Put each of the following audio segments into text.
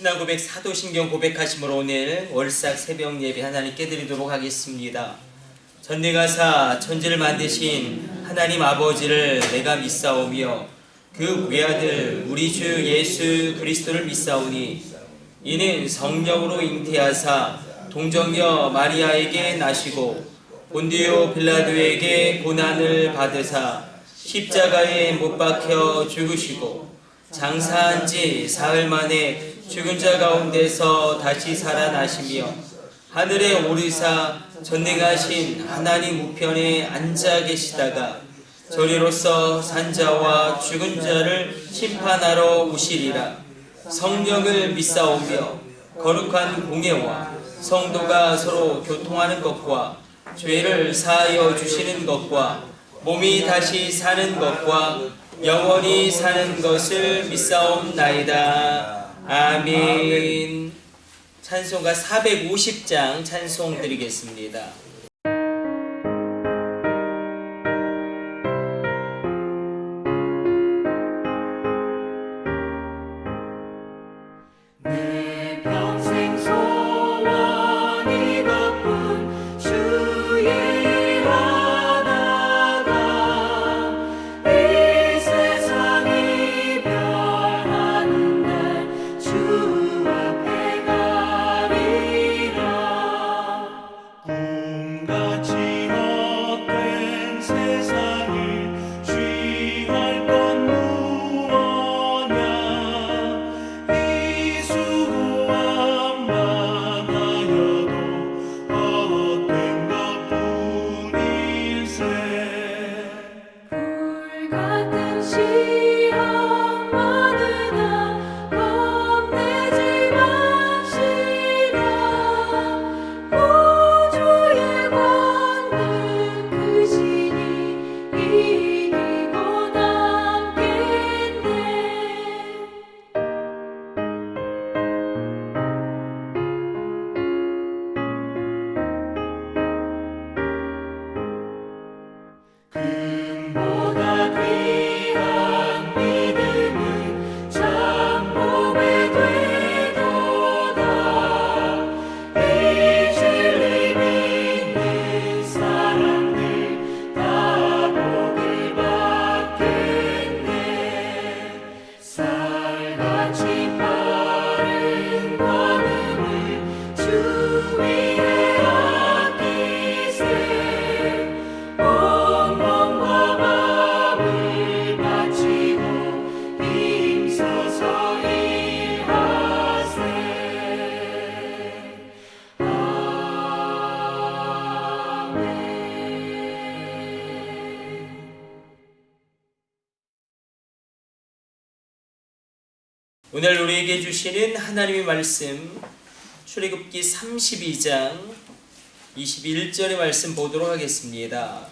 신앙 고백 사도신경 고백하심으로 오늘 월삭 새벽 예배 하나님께 드리도록 하겠습니다. 전능하사 천지를 만드신 하나님 아버지를 내가 믿사오며 그 외아들 우리 주 예수 그리스도를 믿사오니 이는 성령으로 잉태하사 동정녀 마리아에게 나시고 본디오 빌라도에게 고난을 받으사 십자가에 못 박혀 죽으시고 장사한 지 사흘 만에 죽은 자 가운데서 다시 살아나시며 하늘에 오르사 전능하신 하나님 우편에 앉아 계시다가 저리로서 산자와 죽은 자를 심판하러 오시리라. 성령을 믿사오며 거룩한 공예와 성도가 서로 교통하는 것과 죄를 사하여 주시는 것과 몸이 다시 사는 것과 영원히 사는 것을 믿사옵나이다. 아멘. 찬송가 450장 찬송 드리겠습니다. 오늘 우리에게 주시는 하나님의 말씀 출애굽기 32장 21절의 말씀 보도록 하겠습니다.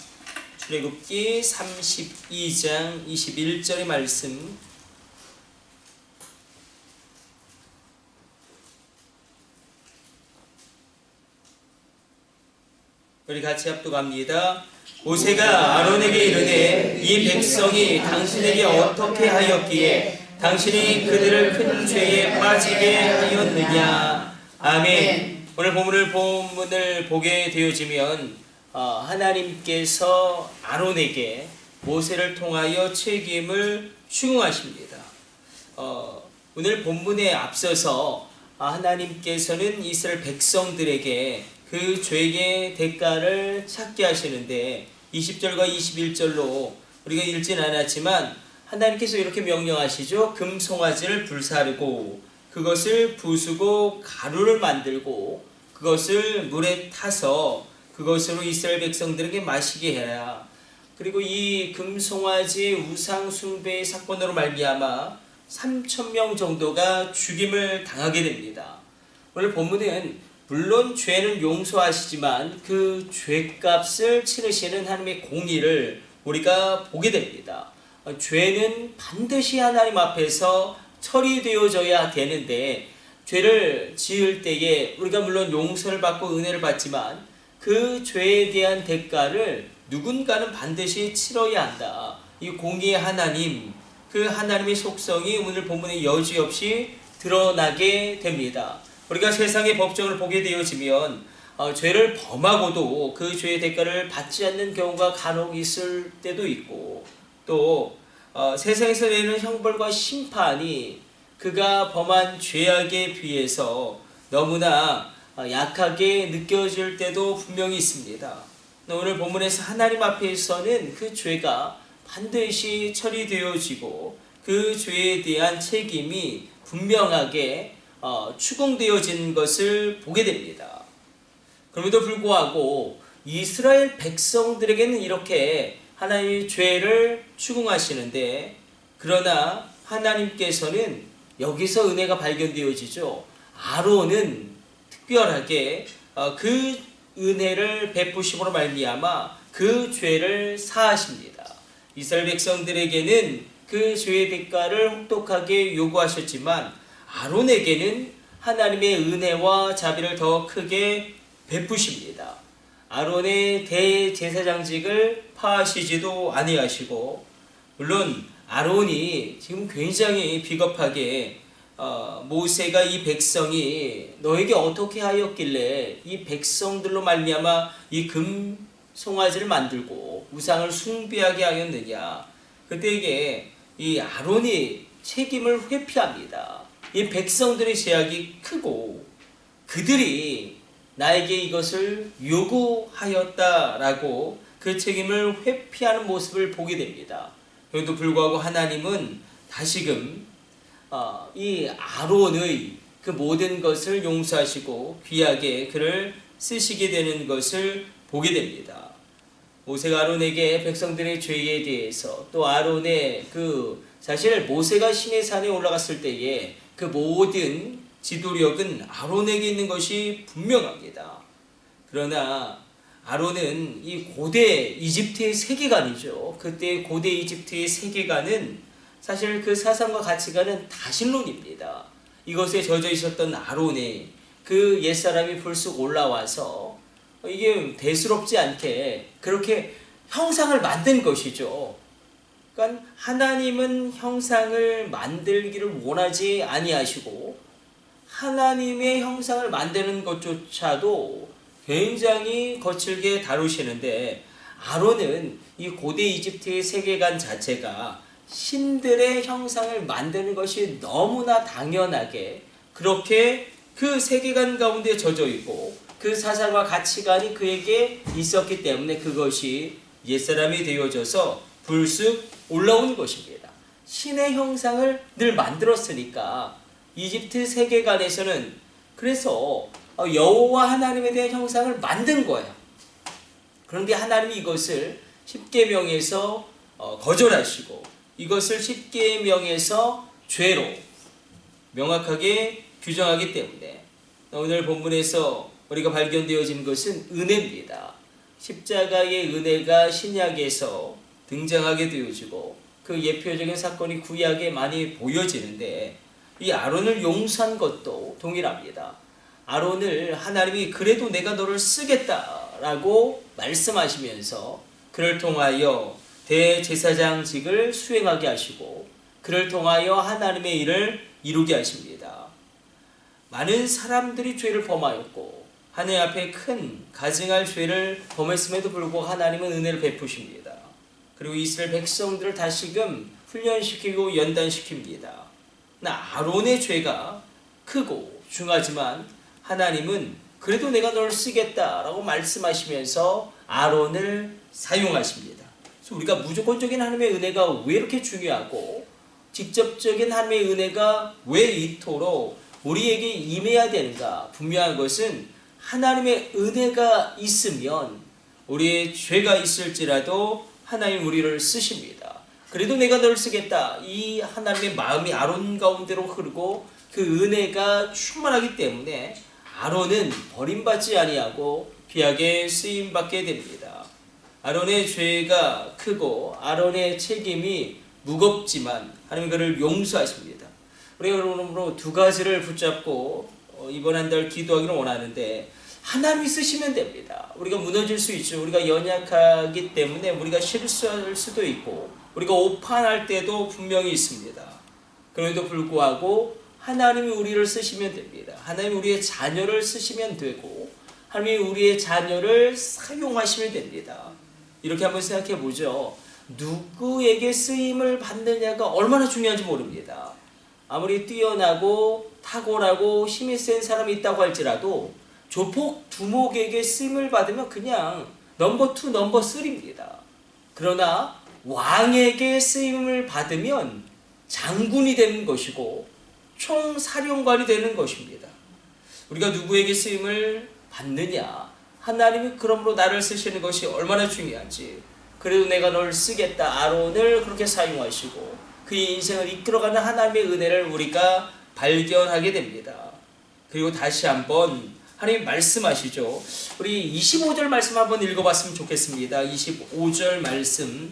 출애굽기 32장 21절의 말씀 우리 같이 합독합니다. 모세가 아론에게 이르되 이 백성이 당신에게 어떻게 하였기에 당신이 그들을 큰 죄에 빠지게 하였느냐. 아멘. 오늘 본문을 보게 되어지면 하나님께서 아론에게 모세를 통하여 책임을 추궁하십니다. 오늘 본문에 앞서서 하나님께서는 이스라엘 백성들에게 그 죄의 대가를 찾게 하시는데 20절과 21절로 우리가 읽진 않았지만 하나님께서 이렇게 명령하시죠. 금송아지를 불사르고 그것을 부수고 가루를 만들고 그것을 물에 타서 그것으로 이스라엘 백성들에게 마시게 해라. 그리고 이 금송아지 우상 숭배의 사건으로 말미암아 3,000명 정도가 죽임을 당하게 됩니다. 오늘 본문은 물론 죄는 용서하시지만 그 죄값을 치르시는 하나님의 공의를 우리가 보게 됩니다. 죄는 반드시 하나님 앞에서 처리되어져야 되는데 죄를 지을 때에 우리가 물론 용서를 받고 은혜를 받지만 그 죄에 대한 대가를 누군가는 반드시 치러야 한다. 이 공의의 하나님, 그 하나님의 속성이 오늘 본문에 여지없이 드러나게 됩니다. 우리가 세상의 법정을 보게 되어지면 죄를 범하고도 그 죄의 대가를 받지 않는 경우가 간혹 있을 때도 있고, 또 세상에서 내리는 형벌과 심판이 그가 범한 죄악에 비해서 너무나 약하게 느껴질 때도 분명히 있습니다. 오늘 본문에서 하나님 앞에서는 그 죄가 반드시 처리되어지고 그 죄에 대한 책임이 분명하게 추궁되어진 것을 보게 됩니다. 그럼에도 불구하고 이스라엘 백성들에게는 이렇게 하나님의 죄를 추궁하시는데, 그러나 하나님께서는 여기서 은혜가 발견되어지죠. 아론은 특별하게 그 은혜를 베푸심으로 말미암아 그 죄를 사하십니다. 이스라엘 백성들에게는 그 죄의 대가를 혹독하게 요구하셨지만 아론에게는 하나님의 은혜와 자비를 더 크게 베푸십니다. 아론의 대제사장직을 파하시지도 아니하시고, 물론 아론이 지금 굉장히 비겁하게 모세가 이 백성이 너에게 어떻게 하였길래 이 백성들로 말미암아 이 금 송아지를 만들고 우상을 숭배하게 하였느냐. 그때에게 이 아론이 책임을 회피합니다. 이 백성들의 죄악이 크고 그들이 나에게 이것을 요구하였다라고 그 책임을 회피하는 모습을 보게 됩니다. 그런데도 불구하고 하나님은 다시금 이 아론의 그 모든 것을 용서하시고 귀하게 그를 쓰시게 되는 것을 보게 됩니다. 모세가 아론에게 백성들의 죄에 대해서, 또 아론의 사실 모세가 시내산에 올라갔을 때에 그 모든 지도력은 아론에게 있는 것이 분명합니다. 그러나 아론은 이 고대 이집트의 세계관이죠. 그때 고대 이집트의 세계관은 사실 그 사상과 가치관은 다신론입니다. 이것에 젖어 있었던 아론의 그 옛사람이 불쑥 올라와서 이게 대수롭지 않게 그렇게 형상을 만든 것이죠. 그러니까 하나님은 형상을 만들기를 원하지 아니하시고 하나님의 형상을 만드는 것조차도 굉장히 거칠게 다루시는데, 아론은 이 고대 이집트의 세계관 자체가 신들의 형상을 만드는 것이 너무나 당연하게 그렇게 그 세계관 가운데 젖어 있고 그 사상과 가치관이 그에게 있었기 때문에 그것이 옛사람이 되어져서 불쑥 올라온 것입니다. 신의 형상을 늘 만들었으니까 이집트 세계관에서는 그래서 여호와 하나님에 대한 형상을 만든 거예요. 그런데 하나님이 이것을 십계명에서 거절하시고 이것을 십계명에서 죄로 명확하게 규정하기 때문에 오늘 본문에서 우리가 발견되어진 것은 은혜입니다. 십자가의 은혜가 신약에서 등장하게 되어지고 그 예표적인 사건이 구약에 많이 보여지는데, 이 아론을 용서한 것도 동일합니다. 아론을 하나님이 그래도 내가 너를 쓰겠다라고 말씀하시면서 그를 통하여 대제사장직을 수행하게 하시고 그를 통하여 하나님의 일을 이루게 하십니다. 많은 사람들이 죄를 범하였고 하나님 앞에 큰 가증할 죄를 범했음에도 불구하고 하나님은 은혜를 베푸십니다. 그리고 이스라엘 백성들을 다시금 훈련시키고 연단시킵니다. 아론의 죄가 크고 중하지만 하나님은 그래도 내가 너를 쓰겠다라고 말씀하시면서 아론을 사용하십니다. 그래서 우리가 무조건적인 하나님의 은혜가 왜 이렇게 중요하고 직접적인 하나님의 은혜가 왜 이토록 우리에게 임해야 되는가? 분명한 것은 하나님의 은혜가 있으면 우리의 죄가 있을지라도 하나님 우리를 쓰십니다. 그래도 내가 너를 쓰겠다. 이 하나님의 마음이 아론 가운데로 흐르고 그 은혜가 충만하기 때문에 아론은 버림받지 아니하고 귀하게 쓰임받게 됩니다. 아론의 죄가 크고 아론의 책임이 무겁지만 하나님 그를 용서하십니다. 우리가 그러므로 두 가지를 붙잡고 이번 한 달 기도하기를 원하는데, 하나님이 쓰시면 됩니다. 우리가 무너질 수 있죠. 우리가 연약하기 때문에 우리가 실수할 수도 있고 우리가 오판할 때도 분명히 있습니다. 그럼에도 불구하고 하나님이 우리를 쓰시면 됩니다. 하나님이 우리의 자녀를 쓰시면 되고 하나님이 우리의 자녀를 사용하시면 됩니다. 이렇게 한번 생각해 보죠. 누구에게 쓰임을 받느냐가 얼마나 중요한지 모릅니다. 아무리 뛰어나고 탁월하고 힘이 센 사람이 있다고 할지라도 조폭 두목에게 쓰임을 받으면 그냥 넘버 2, 넘버 3입니다. 그러나 왕에게 쓰임을 받으면 장군이 되는 것이고 총사령관이 되는 것입니다. 우리가 누구에게 쓰임을 받느냐, 하나님이 그러므로 나를 쓰시는 것이 얼마나 중요한지, 그래도 내가 널 쓰겠다, 아론을 그렇게 사용하시고 그의 인생을 이끌어가는 하나님의 은혜를 우리가 발견하게 됩니다. 그리고 다시 한번 하나님 말씀하시죠. 우리 25절 말씀 한번 읽어봤으면 좋겠습니다. 25절 말씀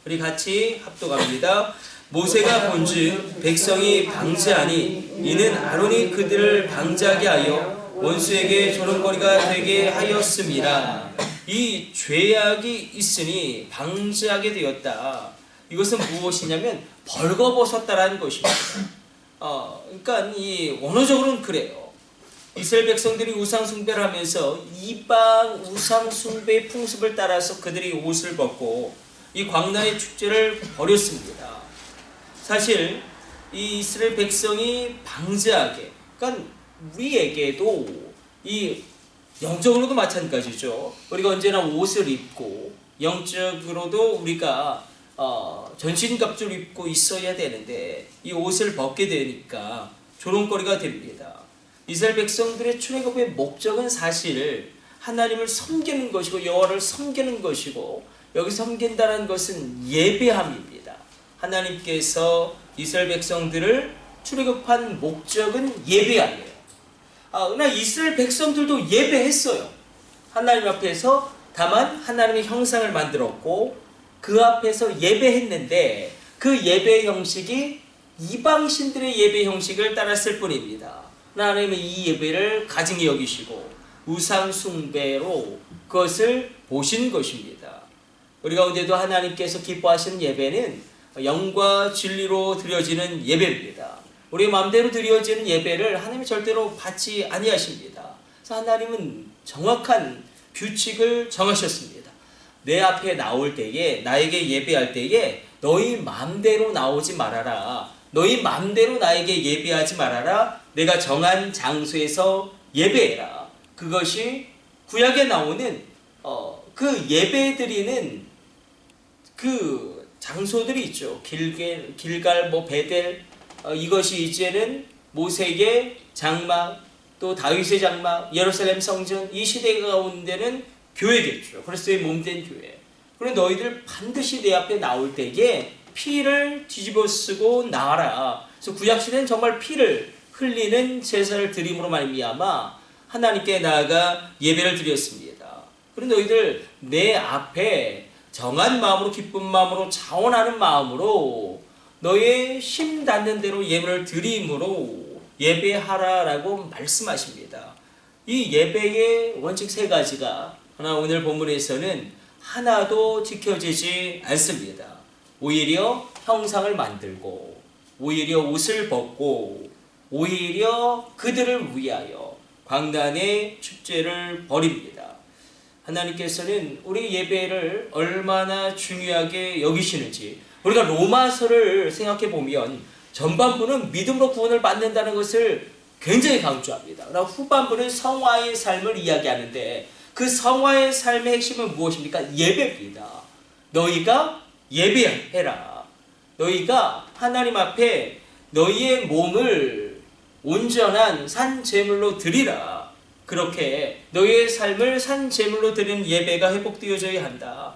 우리 같이 합독합니다. 모세가 본즉 백성이 방제하니 이는 아론이 그들을 방제하게 하여 원수에게 조롱거리가 되게 하였음이라. 이 죄악이 있으니 방제하게 되었다. 이것은 무엇이냐면 벌거벗었다라는 것입니다. 그러니까 이 원어적으로는 그래요. 이스라엘 백성들이 우상 숭배를 하면서 이방 우상 숭배의 풍습을 따라서 그들이 옷을 벗고 이 광야의 축제를 벌였습니다. 사실 이 이스라엘 백성이 방제하게, 그러니까 우리에게도 이 영적으로도 마찬가지죠. 우리가 언제나 옷을 입고 영적으로도 우리가 전신갑주를 입고 있어야 되는데 이 옷을 벗게 되니까 조롱거리가 됩니다. 이스라엘 백성들의 출애굽의 목적은 사실 하나님을 섬기는 것이고 여호와를 섬기는 것이고, 여기 섬긴다는 것은 예배함입니다. 하나님께서 이스라엘 백성들을 출애굽한 목적은 예배함이에요. 그러나 이스라엘 백성들도 예배했어요. 하나님 앞에서. 다만 하나님의 형상을 만들었고 그 앞에서 예배했는데 그 예배 형식이 이방신들의 예배 형식을 따랐을 뿐입니다. 하나님은 이 예배를 가증히 여기시고 우상 숭배로 그것을 보신 것입니다. 우리 가운데도 하나님께서 기뻐하시는 예배는 영과 진리로 드려지는 예배입니다. 우리의 마음대로 드려지는 예배를 하나님이 절대로 받지 아니하십니다. 그래서 하나님은 정확한 규칙을 정하셨습니다. 내 앞에 나올 때에, 나에게 예배할 때에 너희 마음대로 나오지 말아라. 너희 마음대로 나에게 예배하지 말아라. 내가 정한 장소에서 예배해라. 그것이 구약에 나오는 그 예배드리는 그 장소들이 있죠. 길갈, 베델, 이것이 이제는 모세의 장막, 또 다윗의 장막, 예루살렘 성전, 이 시대 가운데는 교회겠죠. 그리스도의 몸된 교회. 그리고 너희들 반드시 내 앞에 나올 때에 피를 뒤집어 쓰고 나와라. 그래서 구약 시대는 정말 피를 흘리는 제사를 드림으로 말미암아 하나님께 나아가 예배를 드렸습니다. 그리고 너희들 내 앞에 정한 마음으로, 기쁜 마음으로, 자원하는 마음으로 너의 힘 닿는 대로 예배를 드림으로 예배하라라고 말씀하십니다. 이 예배의 원칙 3가지가 하나 오늘 본문에서는 하나도 지켜지지 않습니다. 오히려 형상을 만들고, 오히려 옷을 벗고, 오히려 그들을 위하여 광란의 축제를 벌입니다. 하나님께서는 우리 예배를 얼마나 중요하게 여기시는지, 우리가 로마서를 생각해 보면 전반부는 믿음으로 구원을 받는다는 것을 굉장히 강조합니다. 그러나 후반부는 성화의 삶을 이야기하는데 그 성화의 삶의 핵심은 무엇입니까? 예배입니다. 너희가 예배해라. 너희가 하나님 앞에 너희의 몸을 온전한 산제물로 드리라. 그렇게 너희의 삶을 산제물로 드리는 예배가 회복되어져야 한다.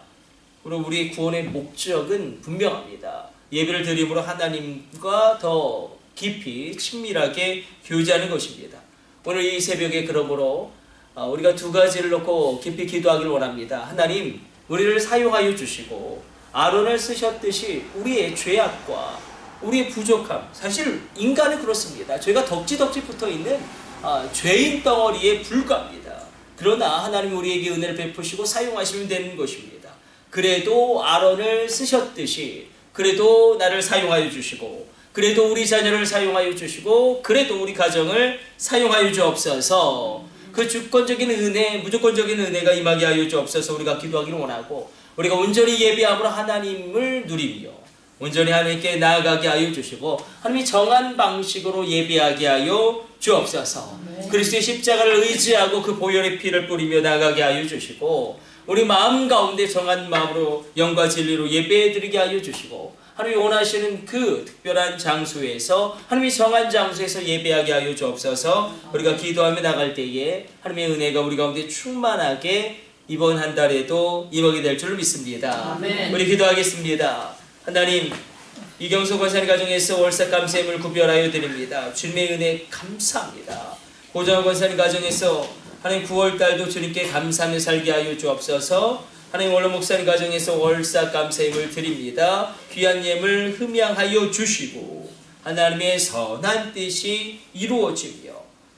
그리고 우리 구원의 목적은 분명합니다. 예배를 드림으로 하나님과 더 깊이 친밀하게 교제하는 것입니다. 오늘 이 새벽에 그러므로 우리가 2가지를 놓고 깊이 기도하기를 원합니다. 하나님, 우리를 사용하여 주시고 아론을 쓰셨듯이 우리의 죄악과 우리의 부족함, 사실 인간은 그렇습니다. 죄가 덕지덕지 붙어있는 죄인 덩어리에 불과합니다. 그러나 하나님이 우리에게 은혜를 베푸시고 사용하시면 되는 것입니다. 그래도 아론을 쓰셨듯이 그래도 나를 사용하여 주시고 그래도 우리 자녀를 사용하여 주시고 그래도 우리 가정을 사용하여 주옵소서. 그 주권적인 은혜, 무조건적인 은혜가 임하게 하여 주옵소서. 우리가 기도하기를 원하고 우리가 온전히 예배함으로 하나님을 누리며 온전히 하나님께 나아가게 하여 주시고 하나님이 정한 방식으로 예배하게 하여 주옵소서. 그리스도의 십자가를 의지하고 그 보혈의 피를 뿌리며 나아가게 하여 주시고 우리 마음 가운데 정한 마음으로 영과 진리로 예배드리게 하여 주시고 하나님이 원하시는 그 특별한 장소에서 하나님이 정한 장소에서 예배하게 하여 주옵소서. 우리가 기도하며 나갈 때에 하나님의 은혜가 우리 가운데 충만하게 이번 한 달에도 임하게 될 줄 믿습니다. 아멘. 우리 기도하겠습니다. 하나님, 이경수 권사님 가정에서 월삭 감사함을 구별하여 드립니다. 주님의 은혜 감사합니다. 고정호 권사님 가정에서 하나님 9월달도 주님께 감사하며 살게 하여 주옵소서. 하나님 원로 목사님 가정에서 월삭 감사함을 드립니다. 귀한 예물 흠양하여 주시고 하나님의 선한 뜻이 이루어지며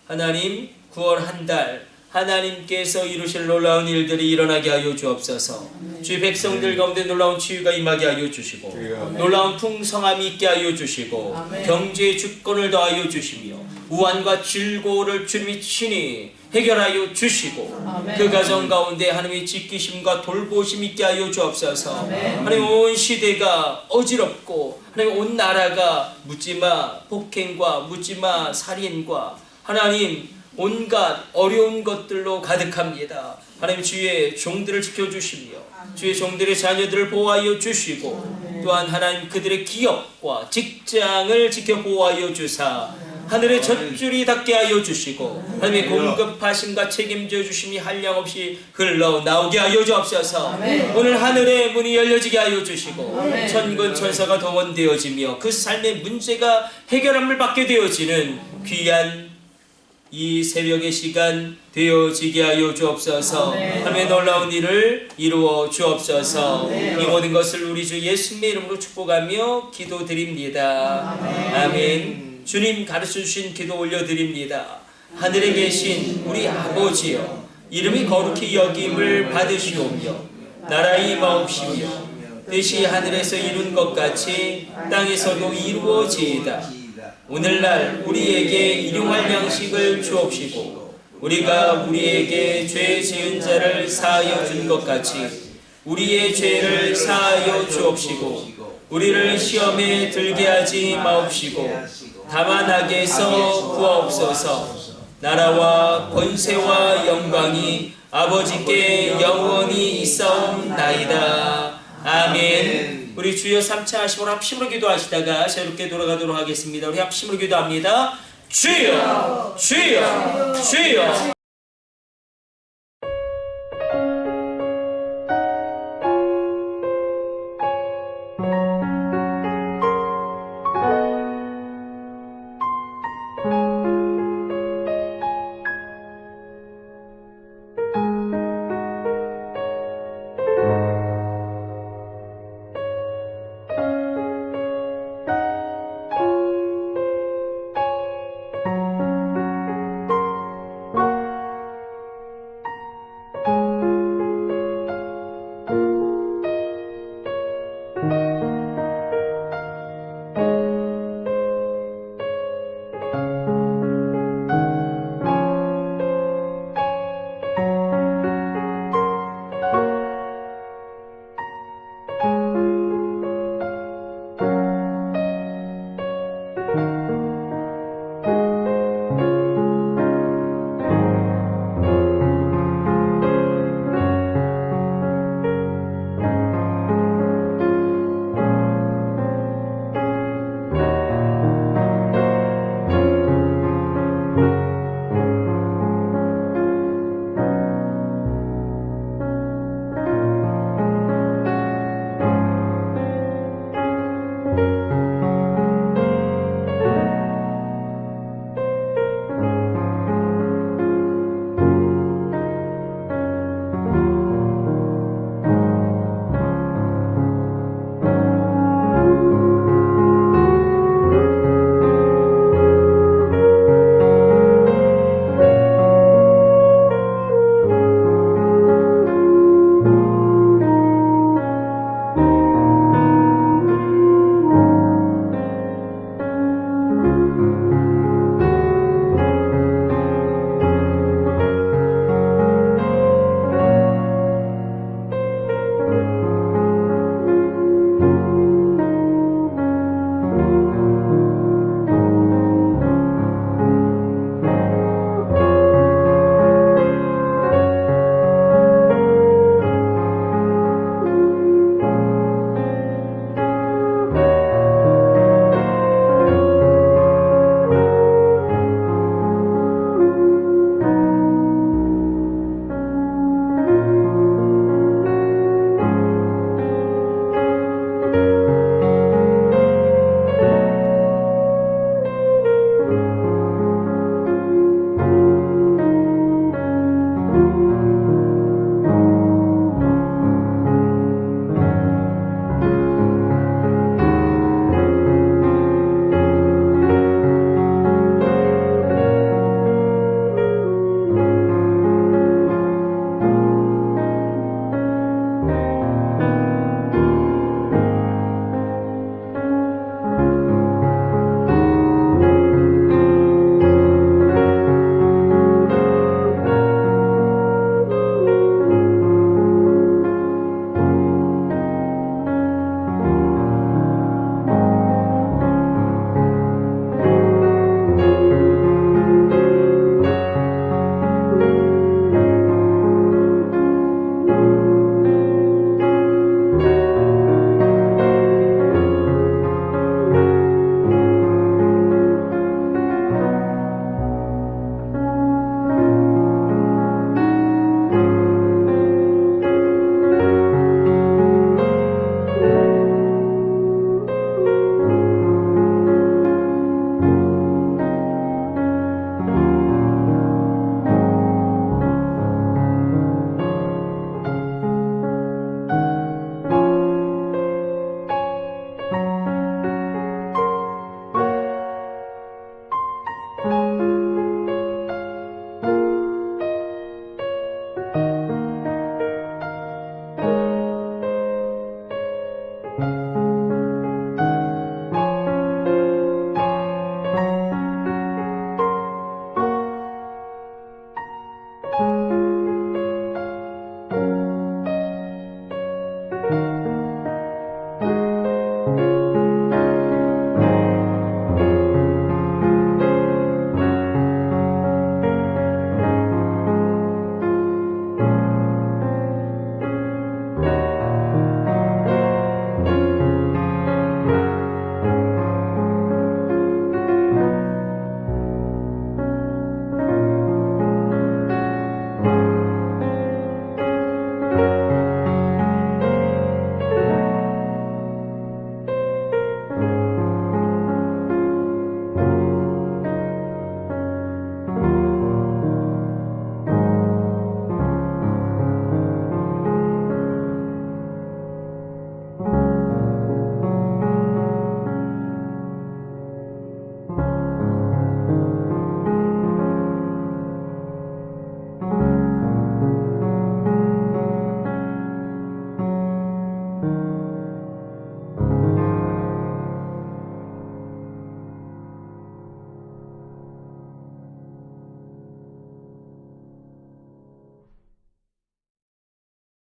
하나님 9월 한 달 하나님께서 이루실 놀라운 일들이 일어나게 하여 주옵소서. 주의 백성들 가운데 놀라운 치유가 임하게 하여 주시고 놀라운 풍성함이 있게 하여 주시고 경제의 주권을 더하여 주시며 우환과 질고를 주님이 친히 해결하여 주시고 그 가정 가운데 하나님의 지키심과 돌보심 있게 하여 주옵소서. 하나님 온 시대가 어지럽고 하나님 온 나라가 묻지마 폭행과 묻지마 살인과 하나님 온갖 어려운 것들로 가득합니다. 하나님 주의 종들을 지켜주시며 주의 종들의 자녀들을 보호하여 주시고 또한 하나님 그들의 기업과 직장을 지켜 보호하여 주사 하늘의 젖줄이 닿게 하여 주시고 하나님의 공급하심과 책임져 주심이 한량없이 흘러나오게 하여 주옵소서. 오늘 하늘의 문이 열려지게 하여 주시고 천군 천사가 동원되어지며 그 삶의 문제가 해결함을 받게 되어지는 귀한 이 새벽의 시간 되어지게 하여 주옵소서. 하나님의 놀라운 일을 이루어 주옵소서. 이 모든 것을 우리 주 예수님의 이름으로 축복하며 기도드립니다. 아멘. 주님 가르쳐주신 기도 올려드립니다. 하늘에 계신 우리 아버지여, 이름이 거룩히 여김을 받으시오며 나라의 임하옵시며 뜻이 하늘에서 이룬 것 같이 땅에서도 이루어지이다. 오늘날 우리에게 일용할 양식을 주옵시고 우리가 우리에게 죄 지은 자를 사하여 준 것 같이 우리의 죄를 사하여 주옵시고 우리를 시험에 들게 하지 마옵시고 다만 악에서 구하옵소서. 나라와 권세와 영광이 아버지께 영원히 있사옵나이다. 아멘. 우리 주여 3차 하심으로 합심으로 기도하시다가 새롭게 돌아가도록 하겠습니다. 우리 합심으로 기도합니다. 주여, 주여, 주여.